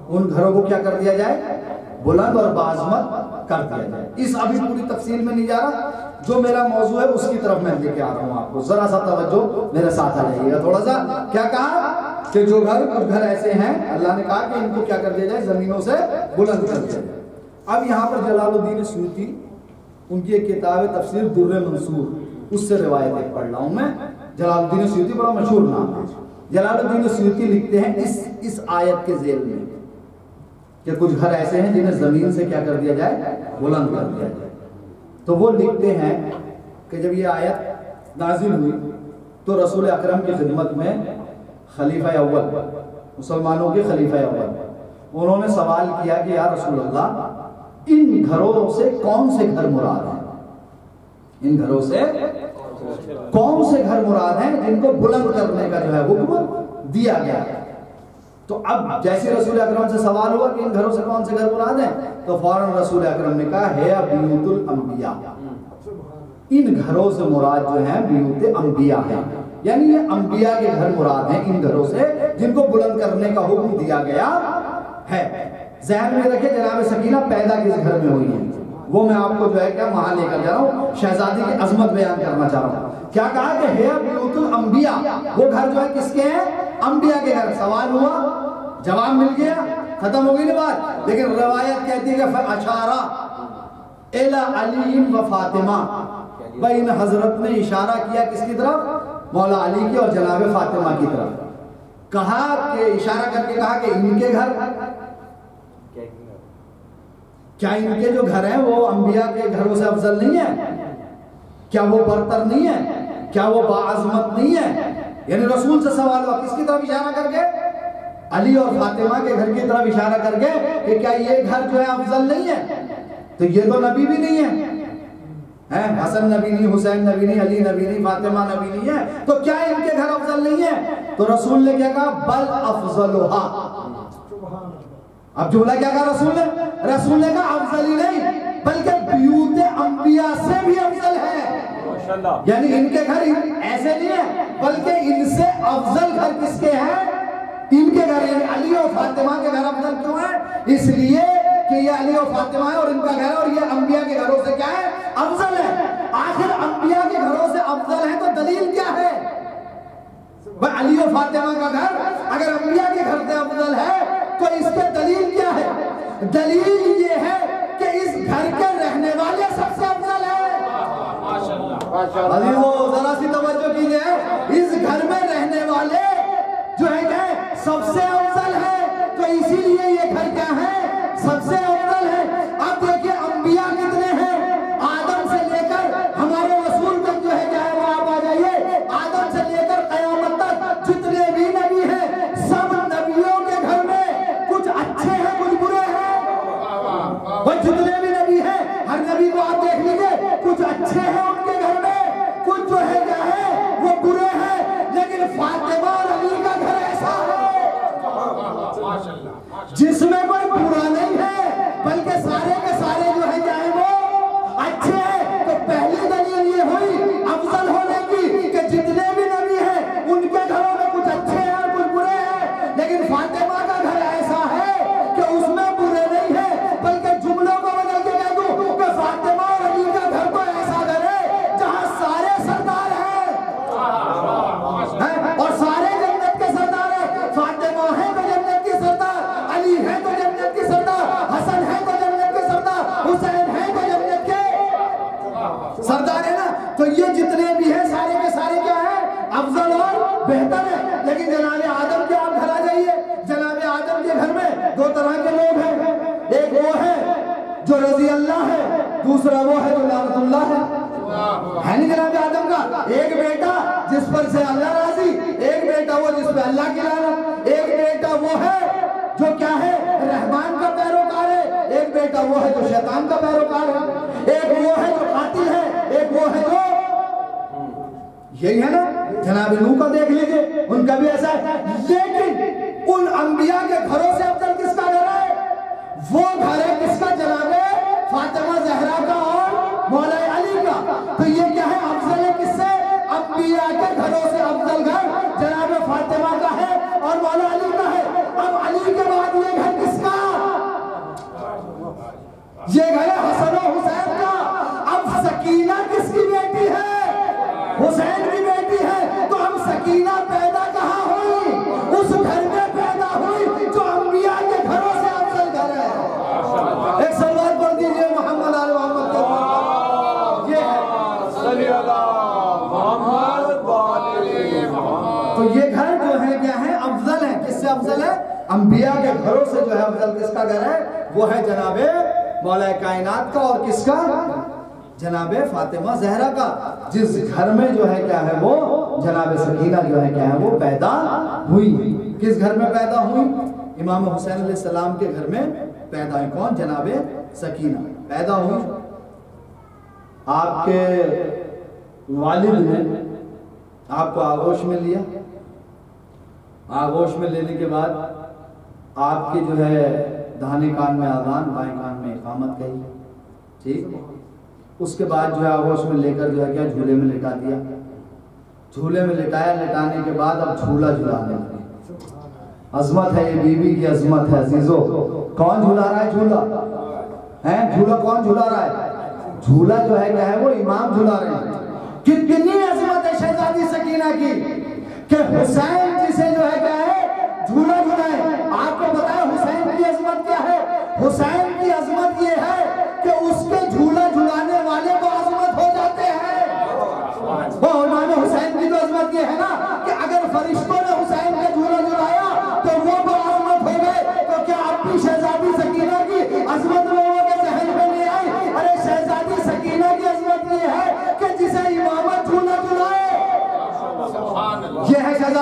ان گھروں کو کیا کر دیا جائے؟ بلند اور باعظمت کر دیا جائے۔ اس ابھی پوری تفصیل میں نہیں جا رہا، جو میرا موضوع ہے اس کی طرف میں لے کے آ رہا ہوں آپ کو، ذرا سا توجہ میرے ساتھ آ جائیے گا تھوڑا سا۔ کیا کہا کہ جو گھر ایسے ہیں، اللہ نے کہا کہ ان کو کیا کر دیا جائے؟ زمینوں سے بلند کر دیا جائے۔ اب یہاں پر جلال الدین سیوطی، ان کی ایک کتاب ہے تفسیر در منصور، اس سے روایت ایک پڑھ رہا ہوں میں۔ جلال الدین سیوطی بڑا مشہور نام ہے۔ جلال الدین سیوطی لکھتے ہیں اس آیت کے ذیل میں کہ کچھ گھر ایسے ہیں جنہیں زمین سے کیا کر دیا جائے؟ بلند کر دیا جائے۔ تو وہ لکھتے ہیں کہ جب یہ آیت نازل ہوئی تو رسول اکرم کی خدمت میں خلیفہ اول، مسلمانوں کے خلیفہ اول، انہوں نے سوال کیا کہ یا رسول اللہ، ان گھروں سے کون سے گھر مراد ہیں؟ ان گھروں سے کون سے گھر مراد ہیں جن کو بلند کرنے کا جو ہے حکم دیا گیا ہے؟ تو اب جیسے رسول اکرم سے سوال ہوا کہ ان گھروں سے کون سے گھر مراد ہیں، تو فوراً رسول اکرم نے کہا ہے بیوت الانبیاء، ان گھروں سے مراد جو ہیں بیوت انبیاء ہیں، یعنی یہ انبیاء کے گھر مراد ہیں ان گھروں سے جن کو بلند کرنے کا حکم دیا گیا ہے۔ ذہن میں رکھے جناب سکینہ پیدا کس گھر میں ہوئی ہے، وہ میں آپ کو جو ہے کیا وہاں لے کر جا رہا ہوں، شہزادی کی عظمت بیان کرنا چاہ رہا ہوں۔ کیا کہا کہ ہے بیوت الانبیاء، وہ گھر جو ہے کس کے ہیں؟ انبیاء کے گھر۔ سوال ہوا، جواب مل گیا، ختم ہو گئی نا بات۔ لیکن روایت کہتی ہے کہ فَأَشَارَ إِلَىٰ عَلِيٍّ وَفَاطِمَةٍ، بھائی ان حضرت نے اشارہ کیا کس کی طرف؟ مولا علی کی اور جناب فاطمہ کی طرف۔ کہا کہ اشارہ کر کے کہا کہ ان کے گھر، کیا ان کے جو گھر ہیں وہ انبیاء کے گھروں سے افضل نہیں ہیں؟ کیا وہ برتر نہیں ہیں؟ کیا وہ باعظمت نہیں ہیں؟ یعنی رسول سے سوال ہوا کس کی طرف اشارہ کر کے؟ علی اور فاطمہ کے گھر کی طرف اشارہ کر کے کہ کیا یہ گھر جو ہے افضل نہیں ہے؟ تو یہ تو نبی بھی نہیں ہے، حسن نبی نہیں، حسین نبی نہیں، علی نبی نہیں، فاطمہ نبی نہیں ہے، تو کیا ان کے گھر افضل نہیں ہے؟ تو رسول نے کیا کہا؟ بل افضلھا۔ اب جملہ کیا کہا رسول نے؟ رسول نے کہا افضل ہی نہیں بلکہ بیوت انبیاء سے بھی افضل ہے، یعنی ان کے گھر ایسے نہیں ہے بلکہ ان سے افضل گھر کس کے ہیں؟ ان کے گھر، یعنی علی اور فاطمہ کے گھر افضل کیوں ہے؟ اس لیے کہ یہ علی اور فاطمہ ہے اور ان کا گھر اور یہ انبیاء کے گھروں سے کیا ہے؟ افضل ہے۔ آخر انبیاء کے گھروں سے افضل ہے تو دلیل کیا ہے؟ بھئی علی اور فاطمہ کا گھر اگر انبیاء کے گھر سے افضل ہے تو اس کے دلیل کیا ہے؟ دلیل یہ ہے کہ اس گھر کے رہنے والے سب سے افضل ہے۔ عزیزو ذرا سی توجہ کیجئے، اس گھر میں رہنے والے جو ہے کیا ہے؟ سب سے افضل ہے، تو اسی لیے یہ گھر کیا ہے؟ سب سے افضل ہے۔ اب دیکھیں انبیاء کتنے ہیں؟ آدم سے لے کر ہمارے رسول تک جو ہے کیا ہے وہ آپ آ جائیے، آدم سے لے کر قیامت تک جتنے بھی نبی ہیں سب نبیوں کے گھر میں کچھ اچھے ہیں کچھ برے ہیں۔ وہ جتنے بھی نبی ہیں ہر نبی کو آپ دیکھ لیجئے، کچھ اچھے ہیں ان کے گھر میں، کچھ جو ہے کیا ہے وہ برے ہیں، لیکن فاطمہ اور علی کا گھر ایسا ہے جس میں کوئی برا نہیں ہے بلکہ سارے کے سارے جو ہے کیا ہے وہ اچھے ہیں۔ تو پہلی دلیل یہ ہوئی افضل ہونے کی کہ جتنے بھی نبی ہیں ان کے گھروں میں کچھ اچھے ہیں اور کچھ برے ہیں، لیکن فاطمہ کا گھر ایسا ہے کہ اس میں برے نہیں ہیں، بلکہ جملوں کو بدل کے کہہ دوں کہ فاطمہ اور علی کا گھر تو ایسا گھر ہے جہاں سارے سردار ہیں اور سارے جنت کے سردار ہیں۔ فاطمہ ہے تو جنت کی سردار، علی ہے تو جنت کی سردار، حسن ہے تو جنت کے سردار، حسین ہے تو جنت کے سردار ہے نا۔ تو یہ جتنے بھی ہیں سارے کے سارے کیا ہیں؟ افضل اور بہتر ہے۔ لیکن جناب آدم کے آپ گھر آ جائیے، جناب آدم کے گھر میں دو طرح کے لوگ ہیں، ایک وہ ہے جو رضی اللہ ہے، دوسرا وہ ہے جو لعنت اللہ ہے نہیں جناب آدم کا؟ ایک بیٹا جس پر سے اللہ راضی، ایک بیٹا وہ جس پہ اللہ کی لعنت، ایک بیٹا وہ ہے جو کیا ہے رحمان کا پیروکار ہے، ایک بیٹا وہ ہے جو شیطان کا پیروکار ہے، ایک وہ ہے جو قاتل ہے، ایک وہ ہے جو یہی ہے نا۔ جناب نوح کا دیکھ لیجئے، ان کا بھی ایسا ہے، لیکن ان انبیاء کے گھروں سے افضل کس کا گھر ہے؟ وہ گھر ہے کس کا؟ جناب فاطمہ زہرا کا اور مولا علی کا۔ تو یہ کیا ہے؟ افضل ہے کس سے؟ انبیاء کے گھروں سے افضل گھر جناب فاطمہ کا ہے اور مولا علی کا ہے۔ اب علی کے بعد یہ گھر کس کا؟ یہ گھر ہے حسن و حسین کا۔ اب سکینہ کس کی بیٹی ہے؟ حسین کی بیٹی ہے۔ تو اب سکینہ پیدا کہاں ہوئی؟ اس گھر میں پیدا ہوئی جو انبیاء کے گھروں سے افضل گھر ہے۔ ایک سلوات پڑھ دیجئے محمد آل محمد کے۔ یہ ہے تو یہ گھر جو ہے کیا ہے؟ افضل ہے۔ کس سے افضل ہے؟ انبیاء کے گھروں سے جو ہے افضل کس کا گھر ہے؟ وہ ہے جناب مولا کائنات کا، اور کس کا؟ جناب فاطمہ زہرا کا، جس گھر میں جو ہے کیا ہے وہ جناب سکینہ جو ہے کیا ہے وہ پیدا ہوئی۔ کس گھر میں پیدا ہوئی؟ امام حسین علیہ السلام کے گھر میں پیدا ہوئی۔ کون؟ جناب سکینہ پیدا ہوئی۔ آپ کے والد نے آپ کو آغوش میں لیا، آغوش میں لینے کے بعد آپ کے جو ہے داہنے کان میں آذان، بائیں کان میں اقامت کہی، ٹھیک۔ اس کے بعد جو ہے آغوش میں لے کر جو ہے کیا جھولے میں لٹا دیا، جھولے میں لٹایا، لٹانے کے بعد اب جھولا جھلانے لگے۔ عظمت ہے یہ بیوی کی، عظمت ہے عزیزو۔ کون جھلا رہا ہے جھولا؟ جھولا کون جھلا رہا ہے؟ جھولا جو ہے کیا ہے وہ امام جھلا رہے ہیں۔ کتنی عظمت ہے شہزادی سکینہ کی کہ حسین جسے جو ہے کیا ہے جھولا جھلائے۔ آپ کو پتا ہے حسین کی عظمت کیا ہے؟ حسین کی عظمت یہ ہے کہ اس کے جھولا جھلانے والے کو عظمت ہو جاتے ہیں۔ وہ امام حسین کی تو عظمت یہ ہے نا کہ اگر فرشتوں نے حسین کا جھولا جھلایا تو وہ عظمت ہو گئے۔ تو کیا آپ بھی شہزادی سکینہ کی عظمت لوگوں کے ذہن میں نہیں آئی؟ ارے شہزادی سکینہ کی عظمت یہ ہے کہ جسے امامت جھولا جھلائے، یہ ہے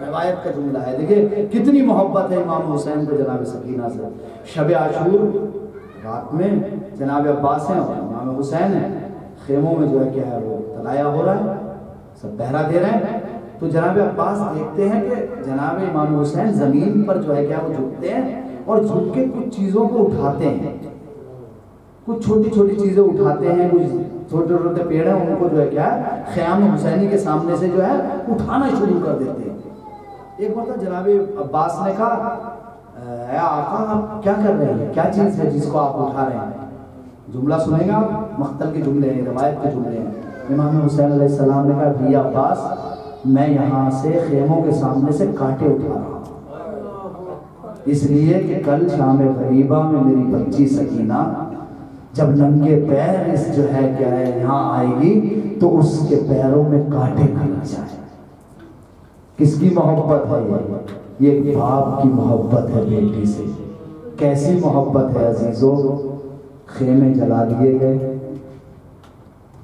روایت کا جملہ ہے. دیکھیں کتنی محبت ہے امام حسین کو جناب سکینہ سے. شب عاشور رات میں جناب عباس ہیں اور امام حسین ہیں, خیموں میں جو ہے کیا ہے وہ طلایہ ہو رہا ہے, سب پہرا دے رہے ہیں. تو جناب عباس دیکھتے ہیں کہ جناب امام حسین زمین پر جو ہے کیا وہ جھکتے ہیں اور جھک کے کچھ چیزوں کو اٹھاتے ہیں, کچھ چھوٹی چھوٹی چیزیں اٹھاتے ہیں, کچھ چھوٹے چھوٹے پیڑ ہیں ان کو جو ہے کیا ہے خیام حسینی کے سامنے سے جو ہے اٹھانا شروع کر دیتے ہیں. ایک مرتبہ جناب عباس نے کہا اے آقا آپ کیا کر رہے ہیں, کیا چیز ہے جس کو آپ اٹھا رہے ہیں؟ جملہ سنیں گا, مقتل کے جملے ہیں, روایت کے جملے ہیں. امام حسین علیہ السلام نے کہا بھیا عباس میں یہاں سے خیموں کے سامنے سے کانٹے اٹھا رہا ہوں, اس لیے کہ کل شام غریبہ میں میری بچی سکینہ جب ننگے پیر اس جو ہے کیا ہے یہاں آئے گی تو اس کے پیروں میں کانٹے نہ لگ جائیں. کس کی محبت ہے یہ باپ کی محبت ہے بیٹی سے. کیسی محبت ہے عزیزو. خیمے جلا دیے گئے,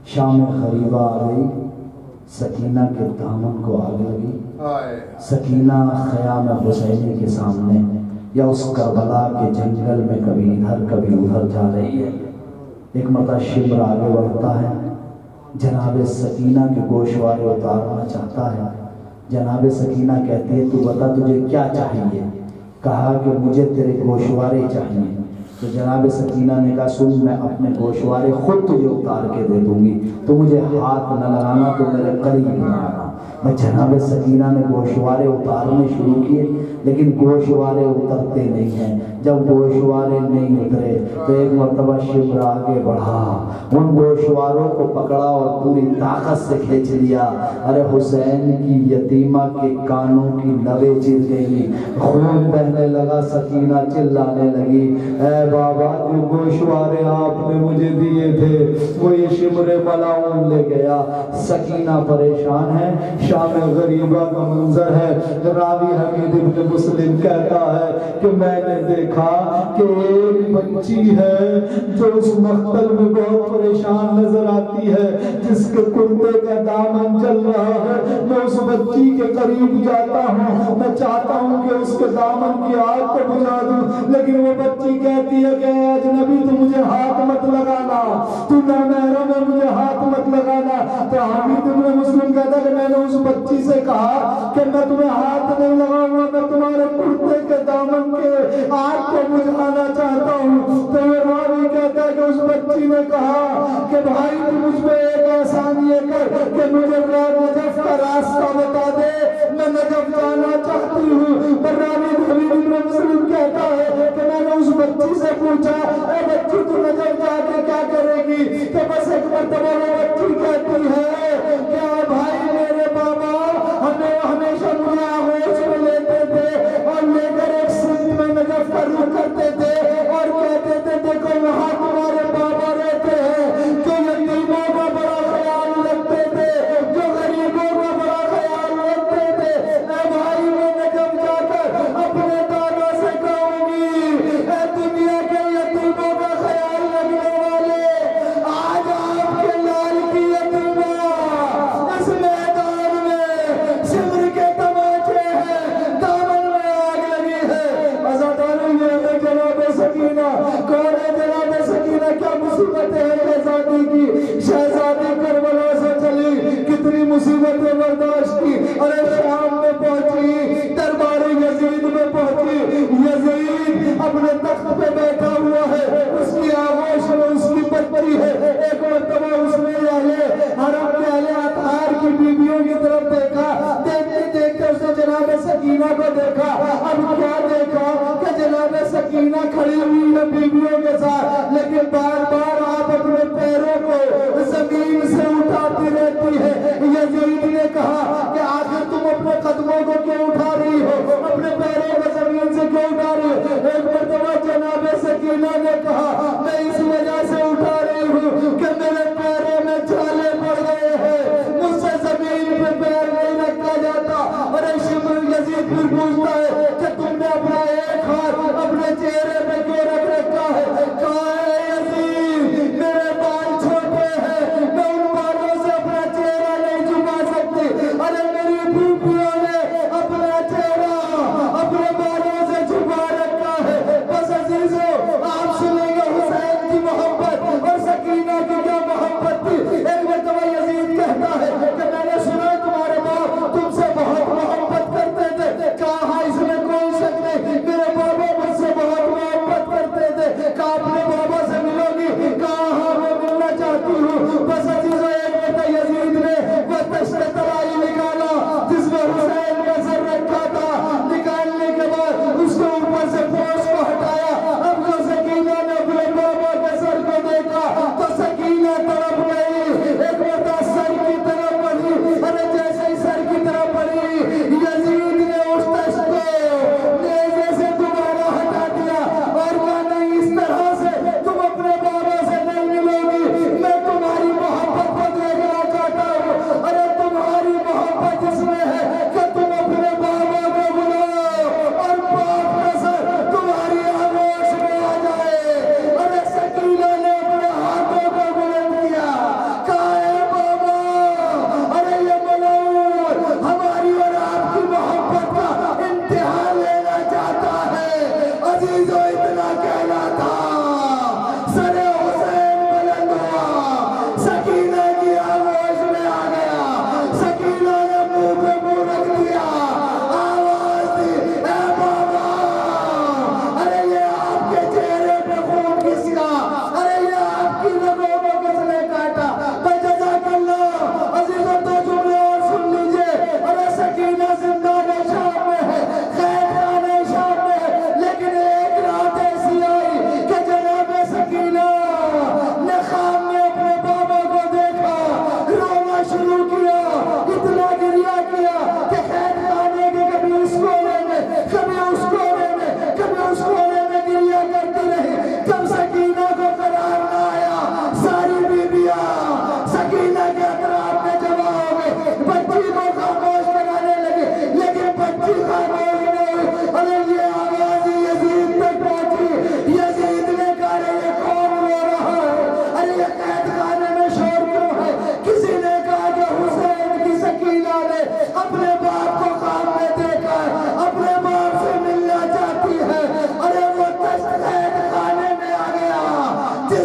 شام غریبہ آ گئی, سکینہ کے دامن کو آگ لگی. سکینہ خیام حسینی کے سامنے یا اس کربلا کے جنگل میں کبھی ادھر کبھی ادھر جا رہی ہے. ایک مرتبہ شبر آگے بڑھتا ہے, جناب سکینہ کے گوشوارے اتارنا چاہتا ہے. جناب سکینہ کہتی ہے تو بتا تجھے کیا چاہیے؟ کہا کہ مجھے تیرے گوشوارے چاہیے. تو جناب سکینہ نے کہا سن میں اپنے گوشوارے خود تجھے اتار کے دے دوں گی, تو مجھے ہاتھ نہ لگانا, تو میرے قریب نہ آنا. بس جناب سکینہ نے گوشوارے اتارنے شروع کیے لیکن گوشوارے اترتے نہیں ہیں. جب گوشوارے نہیں اترے تو ایک مرتبہ شبر آگے بڑھا, ان گوشواروں کو پکڑا اور پوری طاقت سے کھینچ لیا. ارے حسین کی یتیمہ کے کانوں کی نویں چل گئی, خون بہنے لگا. سکینہ چلانے لگی اے بابا جو گوشوارے آپ نے مجھے دیے تھے وہ یہ شبر ملاؤن لے گیا. سکینہ پریشان ہے. شام غریبہ کا منظر ہے. راوی حمید ابن مسلم کہتا ہے کہ میں نے دیکھا کہ ایک بچی ہے جو اس مقتل میں بہت پریشان نظر آتی ہے, جس کے کرتے کا دامن چل رہا ہے. میں اس بچی کے قریب جاتا ہوں, میں چاہتا ہوں کہ اس کے دامن کی آگ کو بجھا دوں, لیکن وہ بچی کہتی ہے کہ اے اجنبی تو مجھے ہاتھ مت لگانا, تو نامحرم ہے مجھے ہاتھ مت لگانا. تو حمید ابن مسلم کہتا ہے کہ میں نے اس بچی سے کہا کہ میں تمہیں ہاتھ نہیں لگاؤں گا, میں تمہارے کرتے کے دامن کے آگ کو بجھانا چاہتا ہوں. تو یہ راوی کہتا ہے کہ اس بچی نے کہا کہ بھائی تو مجھ پہ ایک احسان یہ کر کہ مجھے نجف کا راستہ بتا دے, میں نجف جانا چاہتی ہوں. پر راوی حمید ابن مسلم کہتا ہے کہ میں نے اس بچی سے پوچھا اے بچی تو نجف جا کے کیا کرے گی؟ کہ بس ایک مرتبہ وہ بچی کہتی ہے کہ بھائی میرے بابا ہمیشہ مجھے آغوش میں لیتے تھے اور لے کر ایک سندھ میں نجف کا رخ کرتے تھے اور کہتے تھے دیکھو وہاں تمہارے بابا رہتے ہیں جو یتیموں کا بڑا خیال رکھتے تھے, جو غریبوں کا بڑا خیال رکھتے تھے. اے بھائی میں نجف جا کر اپنے دادا سے کہوں گی اے دنیا کے یتیموں کا خیال رکھنے والے, آج آپ کے لال کی یتیمہ اس میدان میں سمر کے تماچے ہیں, دامن میں آگ لگی ہے. عزاداری یہ ہے جناب سکینہ. کون ہے جناب سکینہ؟ کیا مصیبت ہے شہزادی کی؟ شہزادی کربلا سے چلی, کتنی مصیبتیں برداشت کی. ارے شام میں پہنچی, دربار یزید میں پہنچی. یزید اپنے تخت پہ بیٹھا ہوا ہے, اس کی آغوش میں اس کی بچی ہے. ایک مرتبہ اس نے حرم کے اہل اطہار کی بیویوں کی طرف دیکھا, دیکھتے دیکھتے اس نے جناب سکینہ کو دیکھا. اب کیا دیکھا کہ جناب سکینہ کھڑی ہوئی ہے بیویوں کے ساتھ, لیکن بار بار آپ اپنے پیروں کو زمین سے اٹھاتی رہتی ہے. یزید نے کہا کہ آخر تم اپنے قدموں کو کیوں اٹھا رہی ہو, اپنے پیروں کو زمین سے کیوں اٹھا رہی ہو؟ ایک مرتبہ جناب سکینہ نے کہا میں اس وجہ سے اٹھا رہی ہوں کہ میرے پیروں میں چھالے پڑ گئے ہیں, مجھ سے زمین پہ پیر نہیں رکھا جاتا. اور شمر یزید پھر پوچھتا ہے کہ تم نے اپنا ایک ہاتھ اپنے چہرے پہ کیوں رکھ رکھا ہے؟ کہا ہے یزید میرے بال چھوٹے ہیں, میں ان بالوں سے اپنا چہرہ نہیں چھپا سکتی. ارے میری بیویوں نے اپنے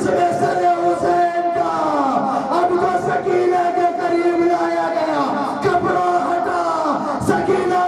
جس میں سر حسین کا اب تو سکینہ کے قریب لایا گیا، کپڑا ہٹا، سکینہ